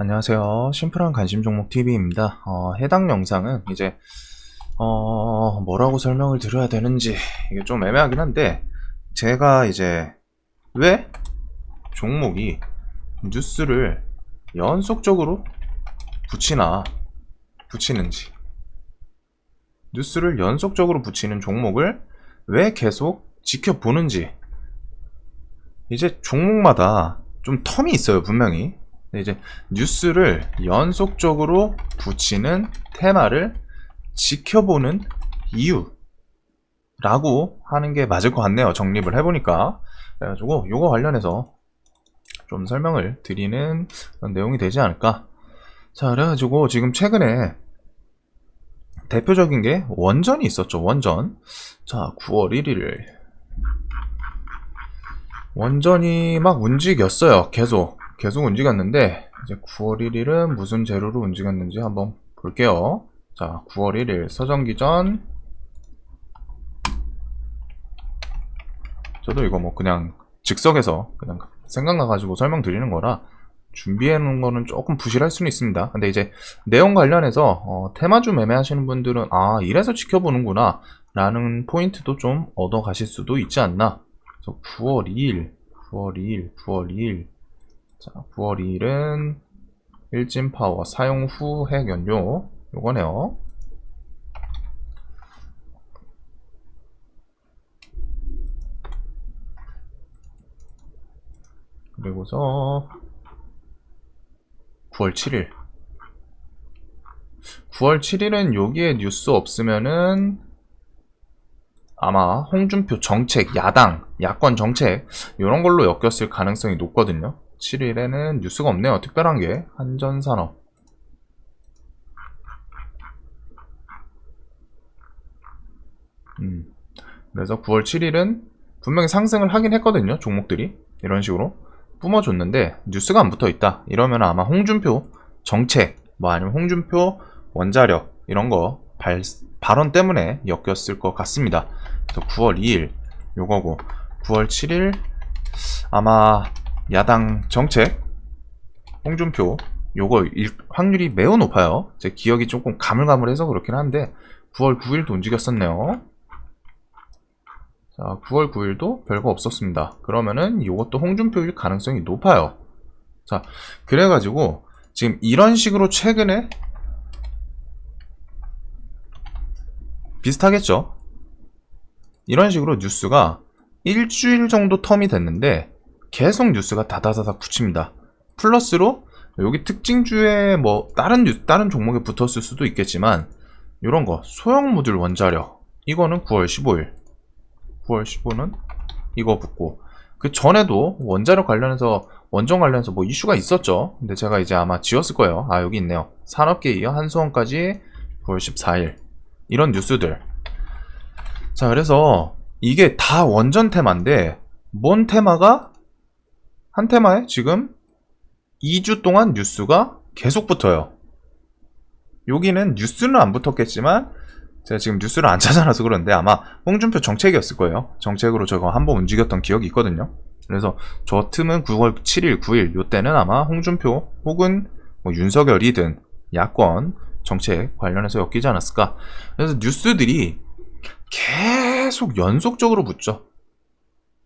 안녕하세요. 심플한 관심 종목 TV입니다. 해당 영상은 이제 뭐라고 설명을 드려야 되는지 이게 좀 애매하긴 한데, 제가 이제 왜 종목이 뉴스를 연속적으로 붙이는지, 뉴스를 연속적으로 붙이는 종목을 왜 계속 지켜보는지, 이제 종목마다 좀 텀이 있어요, 분명히. 이제 뉴스를 연속적으로 붙이는 테마를 지켜보는 이유라고 하는 게 맞을 것 같네요. 정립을 해보니까. 그래가지고 요거 관련해서 좀 설명을 드리는 그런 내용이 되지 않을까. 자, 그래가지고 지금 최근에 대표적인 게 원전이 있었죠. 원전. 자, 9월 1일 원전이 막 움직였어요. 계속 움직였는데, 이제 9월 1일은 무슨 재료로 움직였는지 한번 볼게요. 자, 9월 1일 서정기전. 저도 이거 뭐 그냥 즉석에서 그냥 생각나가지고 설명드리는 거라 준비해 놓은 거는 조금 부실할 수는 있습니다. 근데 이제 내용 관련해서 테마주 매매하시는 분들은 이래서 지켜보는구나 라는 포인트도 좀 얻어 가실 수도 있지 않나. 그래서 9월 2일. 자, 9월 2일은 일진파워 사용 후 핵연료 요거네요. 그리고서 9월 7일 9월 7일은 여기에 뉴스 없으면은 아마 홍준표 정책, 야권 정책 이런 걸로 엮였을 가능성이 높거든요. 7일에는 뉴스가 없네요. 특별한 게 한전산업. 그래서 9월 7일은 분명히 상승을 하긴 했거든요. 종목들이 이런 식으로 뿜어줬는데 뉴스가 안 붙어 있다. 이러면 아마 홍준표 정책, 뭐 아니면 홍준표 원자력 이런 거 발언 때문에 엮였을 것 같습니다. 그래서 9월 2일 요거고, 9월 7일 아마 야당 정책 홍준표 요거 확률이 매우 높아요. 제 기억이 조금 가물가물해서 그렇긴 한데 9월 9일도 움직였었네요. 자, 9월 9일도 별거 없었습니다. 그러면은 요것도 홍준표일 가능성이 높아요. 자, 그래가지고 지금 이런 식으로 최근에 비슷하겠죠? 이런 식으로 뉴스가 일주일 정도 텀이 됐는데 계속 뉴스가 다다다닥 붙입니다. 플러스로 여기 특징주에 뭐 다른 종목에 붙었을 수도 있겠지만 이런 거 소형 모듈 원자력 이거는 9월 15일 9월 15는 이거 붙고, 그 전에도 원자력 관련해서 원전 관련해서 뭐 이슈가 있었죠. 근데 제가 이제 아마 지웠을 거예요. 여기 있네요. 산업계 이어 한수원까지 9월 14일 이런 뉴스들. 자, 그래서 이게 다 원전 테마인데 뭔 테마가 한 테마에 지금 2주 동안 뉴스가 계속 붙어요. 여기는 뉴스는 안 붙었겠지만 제가 지금 뉴스를 안 찾아놔서 그런데 아마 홍준표 정책이었을 거예요. 정책으로 저거 한번 움직였던 기억이 있거든요. 그래서 저 틈은 9월 7일, 9일 요때는 아마 홍준표 혹은 뭐 윤석열이든 야권 정책 관련해서 엮이지 않았을까. 그래서 뉴스들이 계속 연속적으로 붙죠.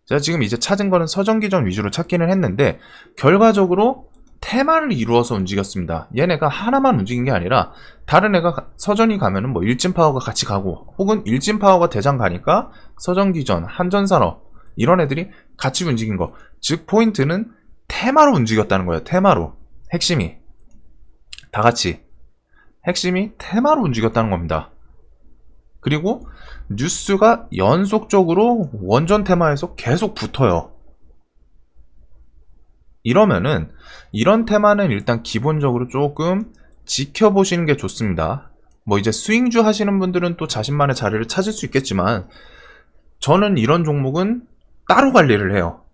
제가 지금 이제 찾은 거는 서정기전 위주로 찾기는 했는데 결과적으로 테마를 이루어서 움직였습니다. 얘네가 하나만 움직인 게 아니라 다른 애가 서전이 가면은 뭐 일진파워가 같이 가고, 혹은 일진파워가 대장 가니까 서전기전, 한전산업 이런 애들이 같이 움직인 거. 즉 포인트는 테마로 움직였다는 거예요. 테마로. 핵심이 다 같이 핵심이 테마로 움직였다는 겁니다. 그리고 뉴스가 연속적으로 원전 테마에서 계속 붙어요. 이러면은 이런 테마는 일단 기본적으로 조금 지켜보시는 게 좋습니다. 뭐 이제 스윙주 하시는 분들은 또 자신만의 자리를 찾을 수 있겠지만 저는 이런 종목은 따로 관리를 해요.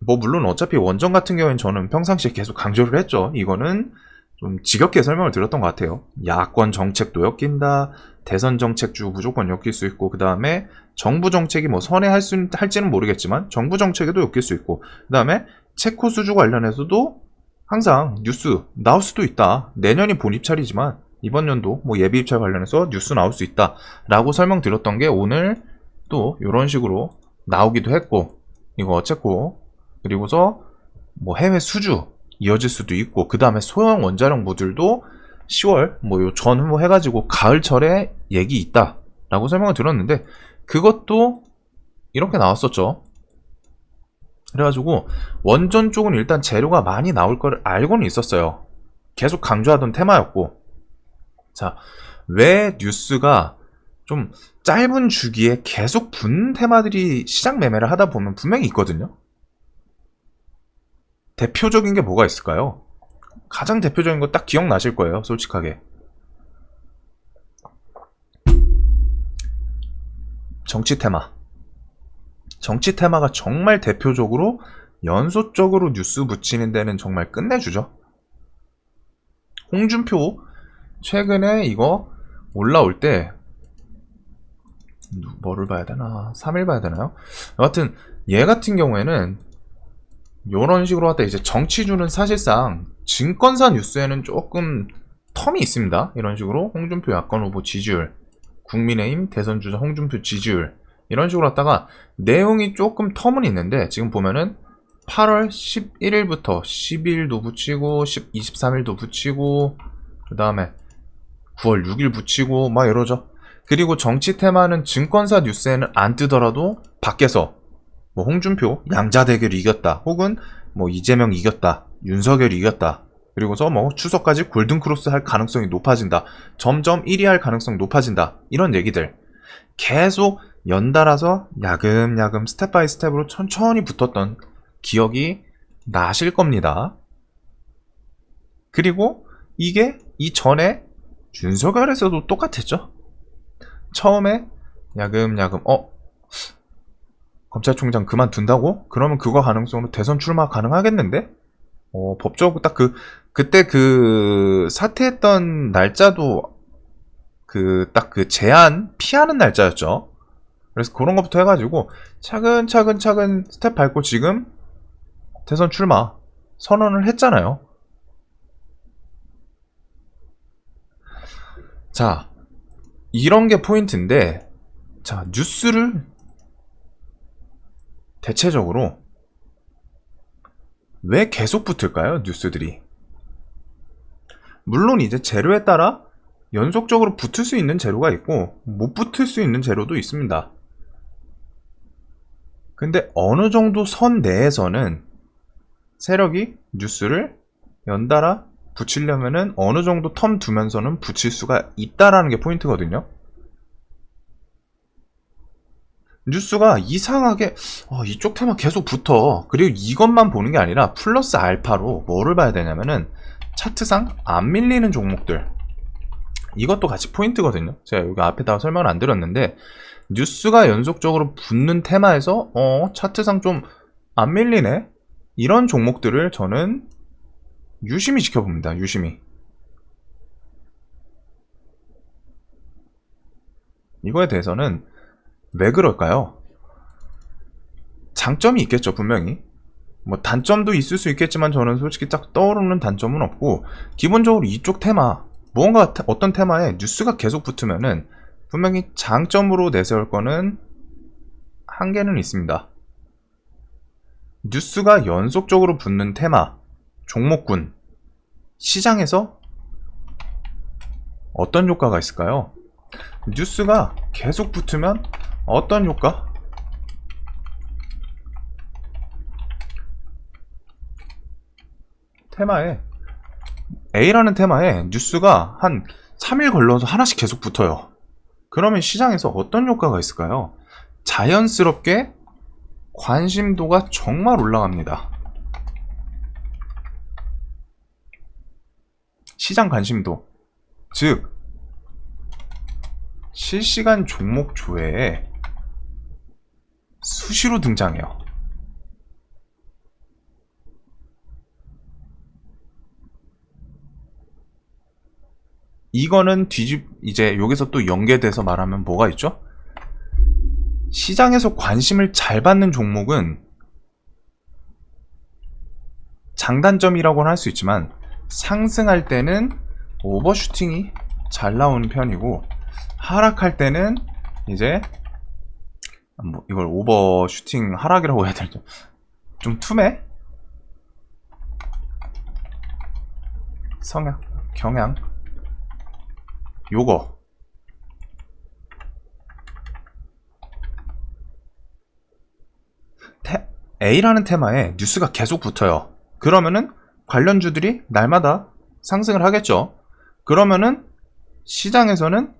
뭐 물론 어차피 원전 같은 경우에는 저는 평상시에 계속 강조를 했죠. 이거는 좀 지겹게 설명을 드렸던 것 같아요. 야권 정책도 엮인다. 대선 정책주 무조건 엮일 수 있고, 그 다음에 정부 정책이 뭐 할지는 모르겠지만 정부 정책에도 엮일 수 있고, 그 다음에 체코 수주 관련해서도 항상 뉴스 나올 수도 있다. 내년이 본 입찰이지만 이번 연도 뭐 예비 입찰 관련해서 뉴스 나올 수 있다 라고 설명드렸던 게 오늘 또 이런 식으로 나오기도 했고, 이거 어쨌고, 그리고서 뭐 해외 수주 이어질 수도 있고, 그 다음에 소형 원자력 모듈도 10월 뭐 요 전후 해가지고 가을철에 얘기 있다 라고 설명을 드렸는데, 그것도 이렇게 나왔었죠. 그래가지고 원전 쪽은 일단 재료가 많이 나올 걸 알고는 있었어요. 계속 강조하던 테마였고, 자, 왜 뉴스가 좀 짧은 주기에 계속 붙는 테마들이 시장 매매를 하다 보면 분명히 있거든요. 대표적인 게 뭐가 있을까요? 가장 대표적인 거 딱 기억나실 거예요, 솔직하게. 정치 테마. 정치 테마가 정말 대표적으로 연속적으로 뉴스 붙이는 데는 정말 끝내주죠. 홍준표 최근에 이거 올라올 때 뭐를 봐야 되나? 3일 봐야 되나요? 여하튼 얘 같은 경우에는 이런 식으로 하다 이제 정치주는 사실상 증권사 뉴스에는 조금 텀이 있습니다. 이런 식으로 홍준표 야권 후보 지지율, 국민의힘 대선 주자 홍준표 지지율, 이런 식으로 하다가 내용이 조금 텀은 있는데, 지금 보면은 8월 11일부터 12일도 붙이고 23일도 붙이고, 그 다음에 9월 6일 붙이고 막 이러죠. 그리고 정치 테마는 증권사 뉴스에는 안 뜨더라도 밖에서 뭐 홍준표 양자 대결 이겼다, 혹은 뭐 이재명 이겼다, 윤석열 이겼다, 그리고서 뭐 추석까지 골든크로스 할 가능성이 높아진다, 점점 1위 할 가능성 높아진다, 이런 얘기들 계속 연달아서 야금야금 스텝 바이 스텝으로 천천히 붙었던 기억이 나실 겁니다. 그리고 이게 이전에 윤석열에서도 똑같았죠. 처음에 야금야금 검찰총장 그만둔다고? 그러면 그거 가능성으로 대선 출마 가능하겠는데? 법적으로 딱 그때 사퇴했던 날짜도 딱 제한 피하는 날짜였죠. 그래서 그런 것부터 해가지고 차근차근 스텝 밟고 지금 대선 출마 선언을 했잖아요. 자, 이런 게 포인트인데, 자, 뉴스를 대체적으로 왜 계속 붙을까요? 뉴스들이. 물론 이제 재료에 따라 연속적으로 붙을 수 있는 재료가 있고 못 붙을 수 있는 재료도 있습니다. 근데 어느 정도 선 내에서는 세력이 뉴스를 연달아 붙이려면은 어느 정도 텀 두면서는 붙일 수가 있다라는 게 포인트거든요. 뉴스가 이상하게 이쪽 테마 계속 붙어. 그리고 이것만 보는 게 아니라 플러스 알파로 뭐를 봐야 되냐면은 차트상 안 밀리는 종목들, 이것도 같이 포인트거든요. 제가 여기 앞에다가 설명을 안 드렸는데, 뉴스가 연속적으로 붙는 테마에서 차트상 좀 안 밀리네, 이런 종목들을 저는 유심히 지켜봅니다. 유심히. 이거에 대해서는 왜 그럴까요? 장점이 있겠죠, 분명히. 뭐 단점도 있을 수 있겠지만 저는 솔직히 딱 떠오르는 단점은 없고, 기본적으로 이쪽 테마, 무언가 어떤 테마에 뉴스가 계속 붙으면은 분명히 장점으로 내세울 거는 한계는 있습니다. 뉴스가 연속적으로 붙는 테마, 종목군, 시장에서 어떤 효과가 있을까요? 뉴스가 계속 붙으면 어떤 효과? 테마에, A라는 테마에 뉴스가 한 3일 걸러서 하나씩 계속 붙어요. 그러면 시장에서 어떤 효과가 있을까요? 자연스럽게 관심도가 정말 올라갑니다. 시장 관심도, 즉 실시간 종목 조회에 수시로 등장해요. 이거는 이제 여기서 또 연계돼서 말하면 뭐가 있죠? 시장에서 관심을 잘 받는 종목은 장단점이라고는 할 수 있지만 상승할 때는 오버슈팅이 잘 나오는 편이고, 하락할 때는 이제 뭐 이걸 오버슈팅 하락이라고 해야 될죠. 좀 투매? 성향, 경향, 요거 A라는 테마에 뉴스가 계속 붙어요. 그러면은 관련주들이 날마다 상승을 하겠죠. 그러면은 시장에서는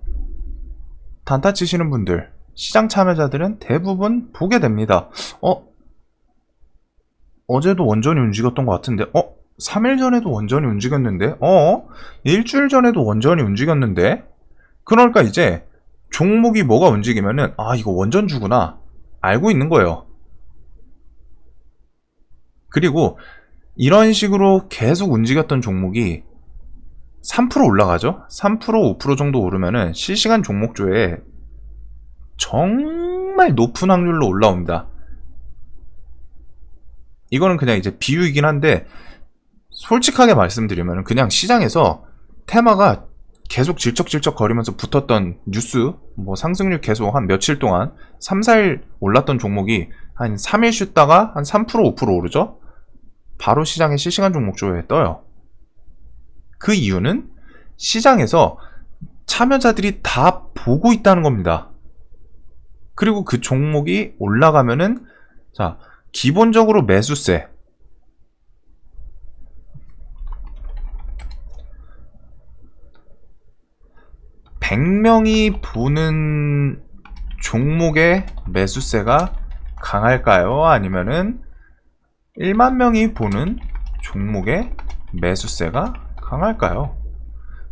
단타 치시는 분들, 시장 참여자들은 대부분 보게 됩니다. 어제도 원전이 움직였던 것 같은데, 3일 전에도 원전이 움직였는데, 일주일 전에도 원전이 움직였는데, 그러니까 이제 종목이 뭐가 움직이면은, 이거 원전주구나 알고 있는 거예요. 그리고 이런 식으로 계속 움직였던 종목이 3% 올라가죠? 3%, 5% 정도 오르면은 실시간 종목조에 정말 높은 확률로 올라옵니다. 이거는 그냥 이제 비유이긴 한데, 솔직하게 말씀드리면 그냥 시장에서 테마가 계속 질척질척 거리면서 붙었던 뉴스, 뭐 상승률 계속 한 며칠 동안 3, 4일 올랐던 종목이 한 3일 쉬다가 한 3%, 5% 오르죠? 바로 시장의 실시간 종목조에 떠요. 그 이유는 시장에서 참여자들이 다 보고 있다는 겁니다. 그리고 그 종목이 올라가면은, 자, 기본적으로 매수세, 100명이 보는 종목의 매수세가 강할까요? 아니면은 1만 명이 보는 종목의 매수세가 강할까요?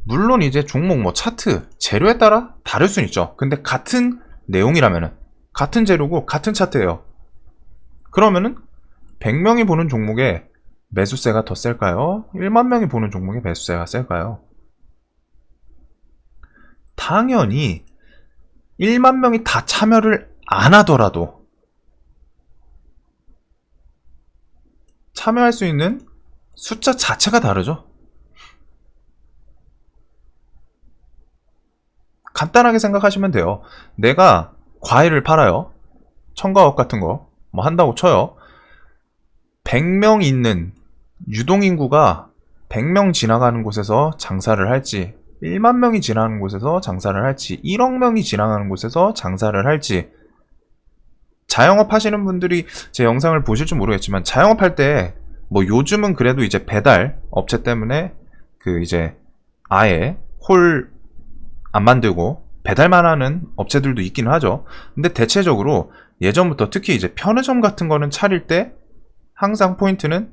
물론 이제 종목 뭐 차트, 재료에 따라 다를 수는 있죠. 근데 같은 내용이라면은, 같은 재료고 같은 차트예요. 그러면은 100명이 보는 종목의 매수세가 더 셀까요? 1만 명이 보는 종목의 매수세가 셀까요? 당연히 1만 명이 다 참여를 안 하더라도 참여할 수 있는 숫자 자체가 다르죠. 간단하게 생각하시면 돼요. 내가 과일을 팔아요. 첨가업 같은 거 뭐 한다고 쳐요. 100명 있는 유동인구가 100명 지나가는 곳에서 장사를 할지, 1만 명이 지나가는 곳에서 장사를 할지, 1억 명이 지나가는 곳에서 장사를 할지, 자영업 하시는 분들이 제 영상을 보실지 모르겠지만, 자영업 할 때 뭐 요즘은 그래도 이제 배달 업체 때문에 그 이제 아예 홀 안 만들고 배달만 하는 업체들도 있기는 하죠. 근데 대체적으로 예전부터 특히 이제 편의점 같은 거는 차릴 때 항상 포인트는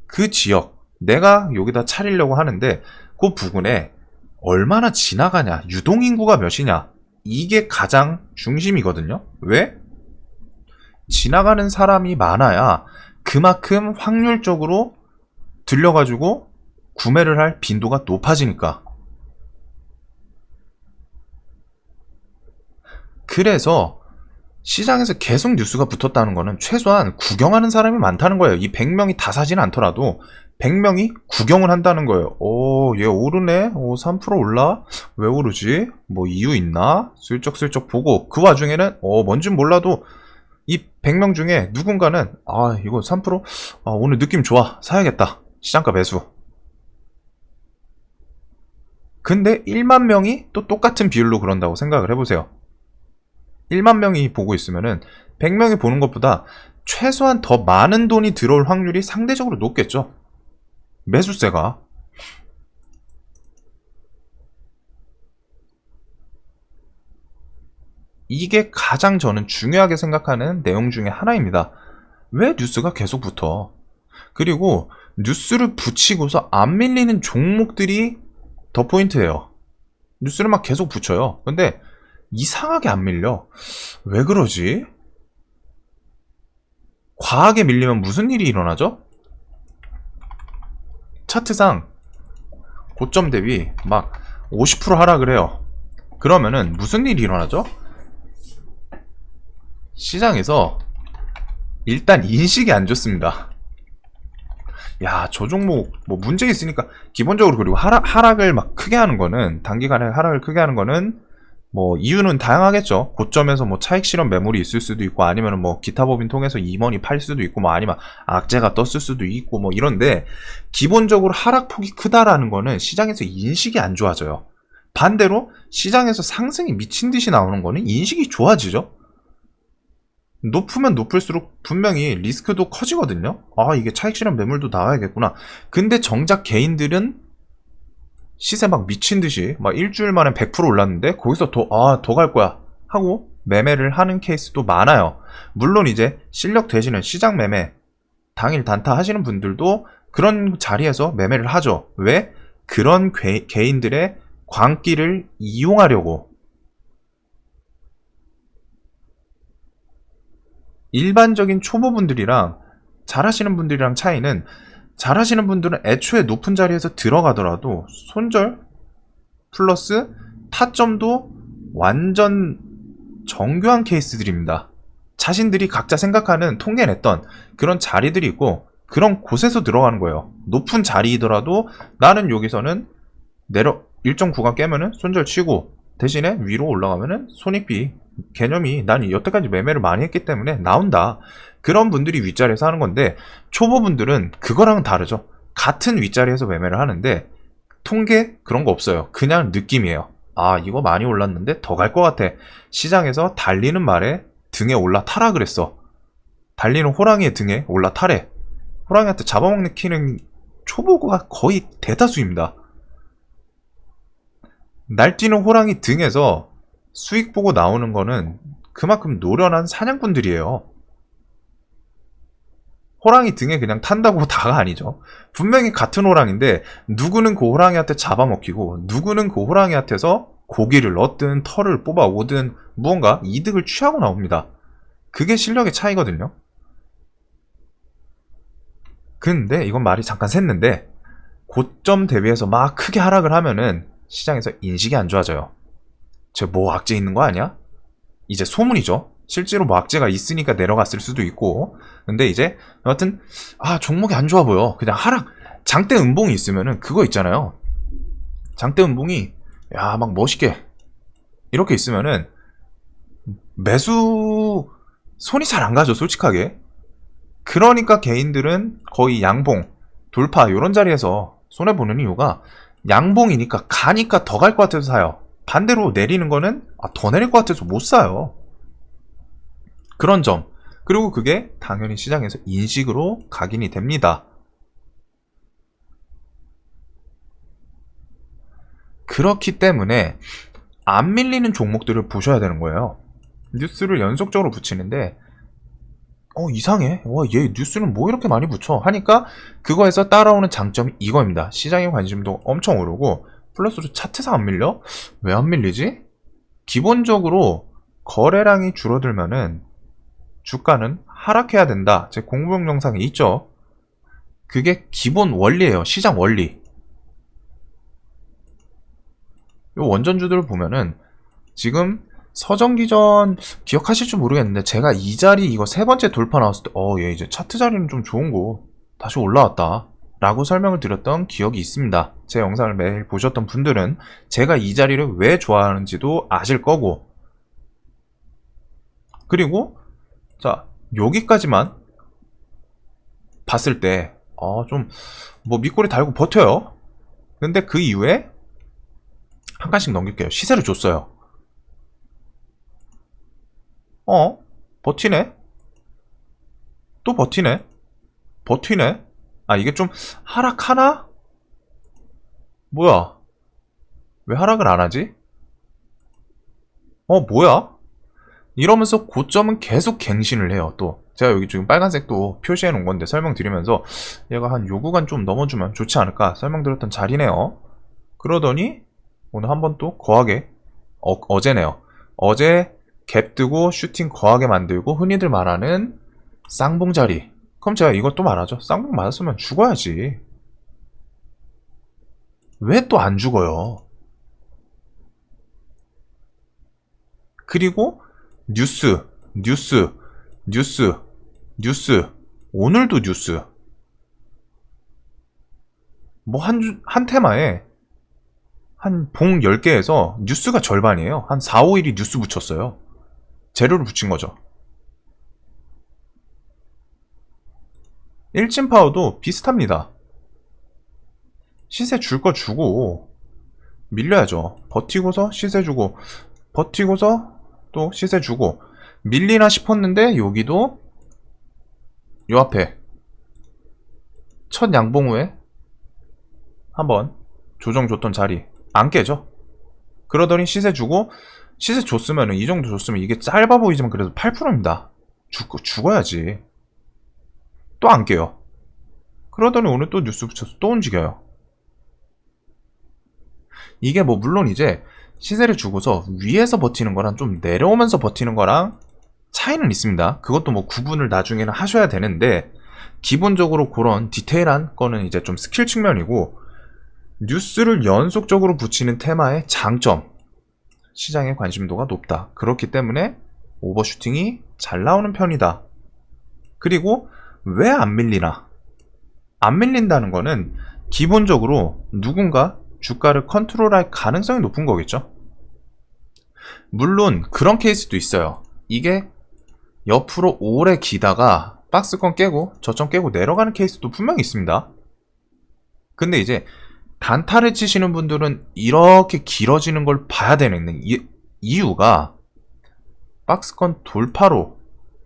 그 지역, 내가 여기다 차리려고 하는데 그 부근에 얼마나 지나가냐, 유동인구가 몇이냐, 이게 가장 중심이거든요. 왜? 지나가는 사람이 많아야 그만큼 확률적으로 들려가지고 구매를 할 빈도가 높아지니까. 그래서 시장에서 계속 뉴스가 붙었다는 거는 최소한 구경하는 사람이 많다는 거예요. 이 100명이 다 사지는 않더라도 100명이 구경을 한다는 거예요. 얘 오르네? 3% 올라? 왜 오르지? 뭐 이유 있나? 슬쩍슬쩍 보고, 그 와중에는 뭔진 몰라도 이 100명 중에 누군가는 이거 3%? 오늘 느낌 좋아, 사야겠다, 시장가 매수. 근데 1만 명이 또 똑같은 비율로 그런다고 생각을 해보세요. 1만 명이 보고 있으면은 100명이 보는 것보다 최소한 더 많은 돈이 들어올 확률이 상대적으로 높겠죠. 매수세가. 이게 가장 저는 중요하게 생각하는 내용 중에 하나입니다. 왜 뉴스가 계속 붙어? 그리고 뉴스를 붙이고서 안 밀리는 종목들이 더 포인트예요. 뉴스를 막 계속 붙여요. 근데 이상하게 안 밀려. 왜 그러지? 과하게 밀리면 무슨 일이 일어나죠? 차트상 고점 대비 막 50% 하락을 해요. 그러면은 무슨 일이 일어나죠? 시장에서 일단 인식이 안 좋습니다. 야, 저 종목 뭐 문제 있으니까 기본적으로. 그리고 하락을 막 크게 하는 거는, 단기간에 하락을 크게 하는 거는 뭐 이유는 다양하겠죠. 고점에서 뭐 차익 실현 매물이 있을 수도 있고, 아니면 뭐 기타 법인 통해서 임원이 팔 수도 있고, 뭐 아니면 악재가 떴을 수도 있고, 뭐 이런데, 기본적으로 하락폭이 크다라는 거는 시장에서 인식이 안 좋아져요. 반대로 시장에서 상승이 미친 듯이 나오는 거는 인식이 좋아지죠. 높으면 높을수록 분명히 리스크도 커지거든요. 아, 이게 차익 실현 매물도 나와야겠구나. 근데 정작 개인들은 시세 막 미친 듯이 막 일주일 만에 100% 올랐는데 거기서 더 갈 거야 하고 매매를 하는 케이스도 많아요. 물론 이제 실력 되시는 시장 매매 당일 단타 하시는 분들도 그런 자리에서 매매를 하죠. 왜? 그런 개인들의 광기를 이용하려고. 일반적인 초보분들이랑 잘하시는 분들이랑 차이는, 잘하시는 분들은 애초에 높은 자리에서 들어가더라도 손절 플러스 타점도 완전 정교한 케이스들입니다. 자신들이 각자 생각하는 통계냈던 그런 자리들이 있고, 그런 곳에서 들어가는 거예요. 높은 자리이더라도 나는 여기서는 일정 구간 깨면은 손절 치고, 대신에 위로 올라가면은 손익비 개념이, 난 여태까지 매매를 많이 했기 때문에 나온다. 그런 분들이 윗자리에서 하는 건데, 초보분들은 그거랑은 다르죠. 같은 윗자리에서 매매를 하는데 통계 그런 거 없어요. 그냥 느낌이에요. 아, 이거 많이 올랐는데 더 갈 것 같아. 시장에서 달리는 말에 등에 올라타라 그랬어. 달리는 호랑이의 등에 올라타래. 호랑이한테 잡아먹는 키는 초보가 거의 대다수입니다. 날뛰는 호랑이 등에서 수익 보고 나오는 거는 그만큼 노련한 사냥꾼들이에요. 호랑이 등에 그냥 탄다고 다가 아니죠. 분명히 같은 호랑인데 누구는 그 호랑이한테 잡아먹히고, 누구는 그 호랑이한테서 고기를 얻든 털을 뽑아오든 무언가 이득을 취하고 나옵니다. 그게 실력의 차이거든요. 근데 이건 말이 잠깐 샜는데, 고점 대비해서 막 크게 하락을 하면은 시장에서 인식이 안 좋아져요. 쟤 뭐 악재 있는 거 아니야? 이제 소문이죠. 실제로 뭐 악재가 있으니까 내려갔을 수도 있고. 근데 이제 여하튼 종목이 안 좋아 보여. 그냥 하락, 장대 음봉이 있으면은 그거 있잖아요. 장대 음봉이 막 멋있게 이렇게 있으면은 매수 손이 잘 안 가죠, 솔직하게. 그러니까 개인들은 거의 양봉, 돌파 이런 자리에서 손해 보는 이유가, 양봉이니까 가니까 더 갈 것 같아서 사요. 반대로 내리는 거는 더 내릴 것 같아서 못 사요. 그런 점. 그리고 그게 당연히 시장에서 인식으로 각인이 됩니다. 그렇기 때문에 안 밀리는 종목들을 보셔야 되는 거예요. 뉴스를 연속적으로 붙이는데 이상해. 얘 뉴스는 뭐 이렇게 많이 붙여 하니까 그거에서 따라오는 장점이 이거입니다. 시장의 관심도 엄청 오르고, 플러스로 차트상 안 밀려? 왜 안 밀리지? 기본적으로 거래량이 줄어들면은 주가는 하락해야 된다. 제 공부용 영상에 있죠. 그게 기본 원리예요. 시장 원리. 이 원전주들을 보면은 지금 서정기전 기억하실지 모르겠는데, 제가 이 자리 이거 세 번째 돌파 나왔을 때 얘 이제 차트 자리는 좀 좋은 거 다시 올라왔다 라고 설명을 드렸던 기억이 있습니다. 제 영상을 매일 보셨던 분들은 제가 이 자리를 왜 좋아하는지도 아실 거고. 그리고 자, 여기까지만 봤을 때 좀 뭐 밑꼬리 달고 버텨요. 근데 그 이후에 한 칸씩 넘길게요. 시세를 줬어요. 버티네? 또 버티네? 버티네? 이게 좀 하락하나? 뭐야? 왜 하락을 안 하지? 뭐야? 이러면서 고점은 계속 갱신을 해요. 또 제가 여기 지금 빨간색도 표시해 놓은 건데 설명드리면서, 얘가 한 요 구간 좀 넘어주면 좋지 않을까 설명드렸던 자리네요. 그러더니 오늘 한번 또 거하게, 어제네요. 어제 갭 뜨고 슈팅 거하게 만들고, 흔히들 말하는 쌍봉 자리. 그럼 제가 이것도 말하죠. 쌍봉 맞았으면 죽어야지. 왜 또 안 죽어요? 그리고 뉴스. 오늘도 뉴스. 뭐 한 테마에 한 봉 10개에서 뉴스가 절반이에요. 한 4, 5일이 뉴스 붙였어요. 재료를 붙인 거죠. 일진파워도 비슷합니다. 시세 줄 거 주고 밀려야죠. 버티고서 시세 주고 버티고서 또 시세 주고 밀리나 싶었는데 여기도 요 앞에 첫 양봉 후에 한번 조정 줬던 자리 안 깨져. 그러더니 시세 주고 시세 줬으면 이 정도 줬으면 이게 짧아 보이지만 그래도 8%입니다. 죽어야지. 또 안 깨요. 그러더니 오늘 또 뉴스 붙여서 또 움직여요. 이게 뭐 물론 이제 시세를 주고서 위에서 버티는 거랑 좀 내려오면서 버티는 거랑 차이는 있습니다. 그것도 뭐 구분을 나중에는 하셔야 되는데 기본적으로 그런 디테일한 거는 이제 좀 스킬 측면이고 뉴스를 연속적으로 붙이는 테마의 장점 시장의 관심도가 높다. 그렇기 때문에 오버슈팅이 잘 나오는 편이다. 그리고 왜 안 밀리나? 안 밀린다는 거는 기본적으로 누군가 주가를 컨트롤할 가능성이 높은 거겠죠. 물론 그런 케이스도 있어요. 이게 옆으로 오래 기다가 박스권 깨고 저점 깨고 내려가는 케이스도 분명히 있습니다. 근데 이제 단타를 치시는 분들은 이렇게 길어지는 걸 봐야 되는 이유가 박스권 돌파로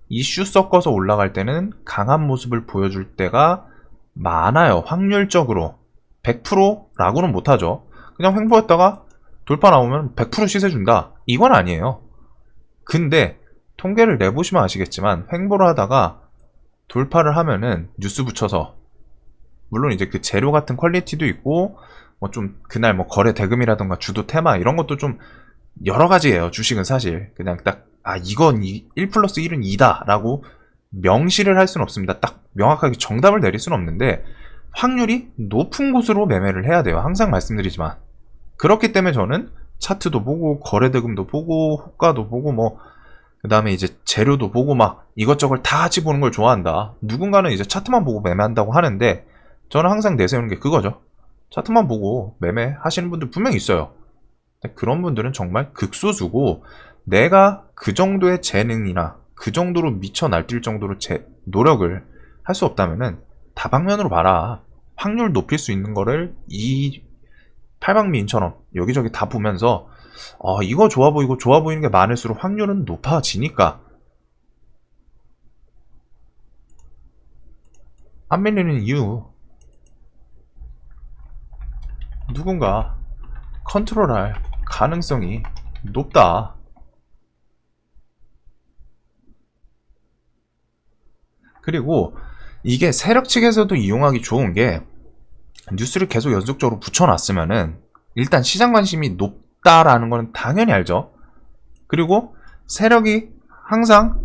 이슈 섞어서 올라갈 때는 강한 모습을 보여줄 때가 많아요. 확률적으로 100%라고는 못하죠. 그냥 횡보했다가 돌파 나오면 100% 시세 준다. 이건 아니에요. 근데 통계를 내보시면 아시겠지만 횡보를 하다가 돌파를 하면은 뉴스 붙여서 물론 이제 그 재료 같은 퀄리티도 있고 뭐 좀 그날 뭐 거래 대금이라던가 주도 테마 이런 것도 좀 여러 가지예요. 주식은 사실 그냥 딱 이건 1 플러스 1은 2다 라고 명시를 할 수는 없습니다. 딱 명확하게 정답을 내릴 수는 없는데 확률이 높은 곳으로 매매를 해야 돼요. 항상 말씀드리지만 그렇기 때문에 저는 차트도 보고 거래 대금도 보고 호가도 보고 뭐 그 다음에 이제 재료도 보고 막 이것저것 다 같이 보는 걸 좋아한다. 누군가는 이제 차트만 보고 매매한다고 하는데 저는 항상 내세우는 게 그거죠. 차트만 보고 매매하시는 분들 분명히 있어요. 그런 분들은 정말 극소수고 내가 그 정도의 재능이나 그 정도로 미쳐 날뛸 정도로 노력을 할 수 없다면은 다방면으로 봐라. 확률 높일 수 있는 거를 이 팔방미인처럼 여기저기 다 보면서 이거 좋아 보이는 게 많을수록 확률은 높아지니까 안 밀리는 이유 누군가 컨트롤할 가능성이 높다. 그리고 이게 세력 측에서도 이용하기 좋은 게 뉴스를 계속 연속적으로 붙여놨으면은 일단 시장 관심이 높다라는 거는 당연히 알죠. 그리고 세력이 항상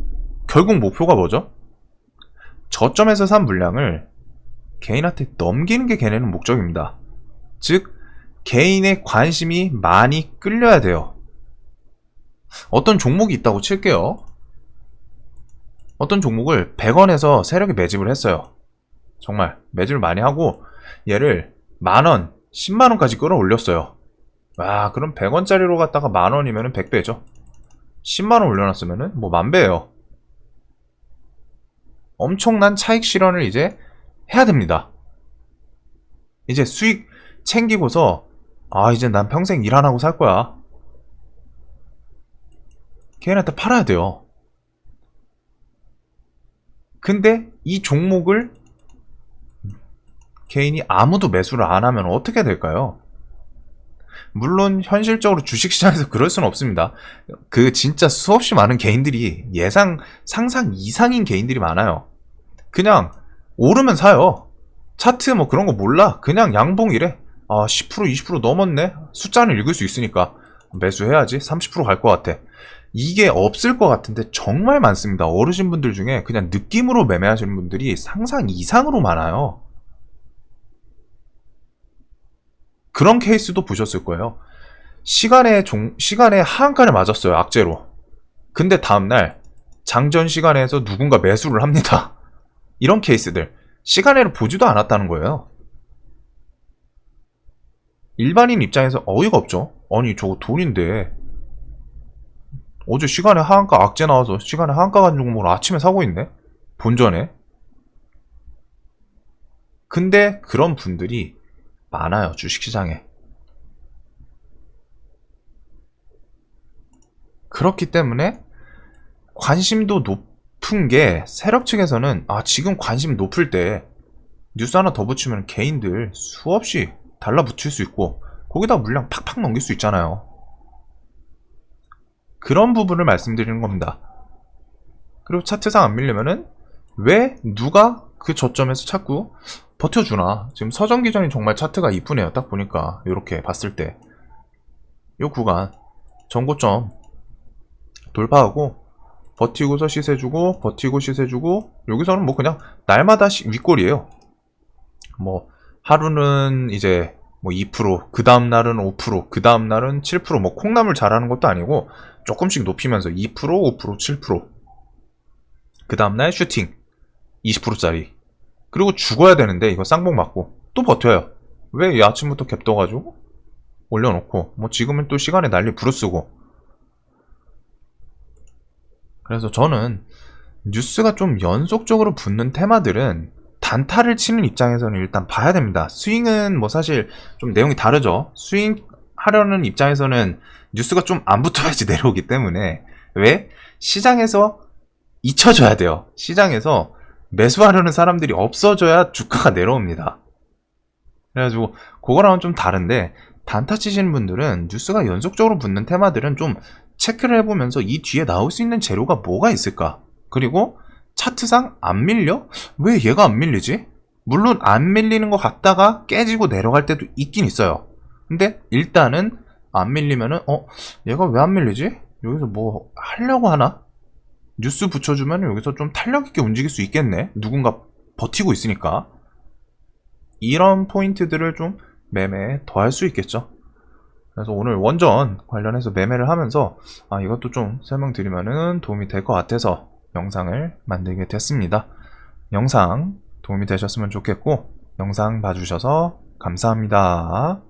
결국 목표가 뭐죠? 저점에서 산 물량을 개인한테 넘기는 게 걔네는 목적입니다. 즉 개인의 관심이 많이 끌려야 돼요. 어떤 종목이 있다고 칠게요. 어떤 종목을 100원에서 세력이 매집을 했어요. 정말 매집을 많이 하고 얘를 만원, 10만원까지 끌어올렸어요. 와, 그럼 100원짜리로 갔다가 만원이면 100배죠. 10만원 올려놨으면 뭐 만배예요. 엄청난 차익 실현을 이제 해야 됩니다. 이제 수익 챙기고서 이제 난 평생 일 안 하고 살 거야. 개인한테 팔아야 돼요. 근데 이 종목을 개인이 아무도 매수를 안 하면 어떻게 될까요? 물론 현실적으로 주식시장에서 그럴 수는 없습니다. 그 진짜 수없이 많은 개인들이 상상 이상인 개인들이 많아요. 그냥 오르면 사요. 차트 뭐 그런 거 몰라. 그냥 양봉이래. 10% 20% 넘었네. 숫자는 읽을 수 있으니까 매수해야지. 30% 갈 것 같아. 이게 없을 것 같은데 정말 많습니다. 어르신분들 중에 그냥 느낌으로 매매하시는 분들이 상상 이상으로 많아요. 그런 케이스도 보셨을 거예요. 시간에 하한가를 맞았어요. 악재로. 근데 다음날 장전 시간에서 누군가 매수를 합니다. 이런 케이스들 시간에를 보지도 않았다는 거예요. 일반인 입장에서 어이가 없죠. 아니 저거 돈인데 어제 시간에 하한가 악재 나와서 시간에 하한가 가지고 뭘 아침에 사고 있네? 본전에. 근데 그런 분들이 많아요, 주식시장에. 그렇기 때문에 관심도 높은 게 세력 측에서는 지금 관심 높을 때 뉴스 하나 더 붙이면 개인들 수없이 달라붙일 수 있고 거기다 물량 팍팍 넘길 수 있잖아요. 그런 부분을 말씀드리는 겁니다. 그리고 차트상 안 밀리면은 왜 누가 그 저점에서 자꾸 버텨주나. 지금 서정기전이 정말 차트가 이쁘네요. 딱 보니까 이렇게 봤을 때 이 구간 전고점 돌파하고 버티고서 시세주고 버티고 시세주고 여기서는 뭐 그냥 날마다 윗골이에요. 뭐 하루는 이제 뭐 2%, 그 다음날은 5%, 그 다음날은 7%, 뭐 콩나물 잘하는 것도 아니고 조금씩 높이면서 2%, 5%, 7%, 그 다음날 슈팅 20%짜리. 그리고 죽어야 되는데 이거 쌍봉 맞고 또 버텨요. 왜 이 아침부터 갭 떠가지고 올려놓고 뭐 지금은 또 시간에 난리 부르쓰고. 그래서 저는 뉴스가 좀 연속적으로 붙는 테마들은 단타를 치는 입장에서는 일단 봐야 됩니다. 스윙은 뭐 사실 좀 내용이 다르죠. 스윙 하려는 입장에서는 뉴스가 좀 안 붙어야지 내려오기 때문에. 왜? 시장에서 잊혀져야 돼요. 시장에서 매수하려는 사람들이 없어져야 주가가 내려옵니다. 그래가지고 그거랑은 좀 다른데, 단타 치시는 분들은 뉴스가 연속적으로 붙는 테마들은 좀 체크를 해보면서 이 뒤에 나올 수 있는 재료가 뭐가 있을까? 그리고 차트상 안 밀려? 왜 얘가 안 밀리지? 물론 안 밀리는 것 같다가 깨지고 내려갈 때도 있긴 있어요. 근데 일단은 안 밀리면은 얘가 왜 안 밀리지? 여기서 뭐 하려고 하나? 뉴스 붙여주면 여기서 좀 탄력 있게 움직일 수 있겠네. 누군가 버티고 있으니까. 이런 포인트들을 좀 매매에 더할 수 있겠죠. 그래서 오늘 원전 관련해서 매매를 하면서 이것도 좀 설명드리면은 도움이 될 것 같아서 영상을 만들게 됐습니다. 영상 도움이 되셨으면 좋겠고, 영상 봐주셔서 감사합니다.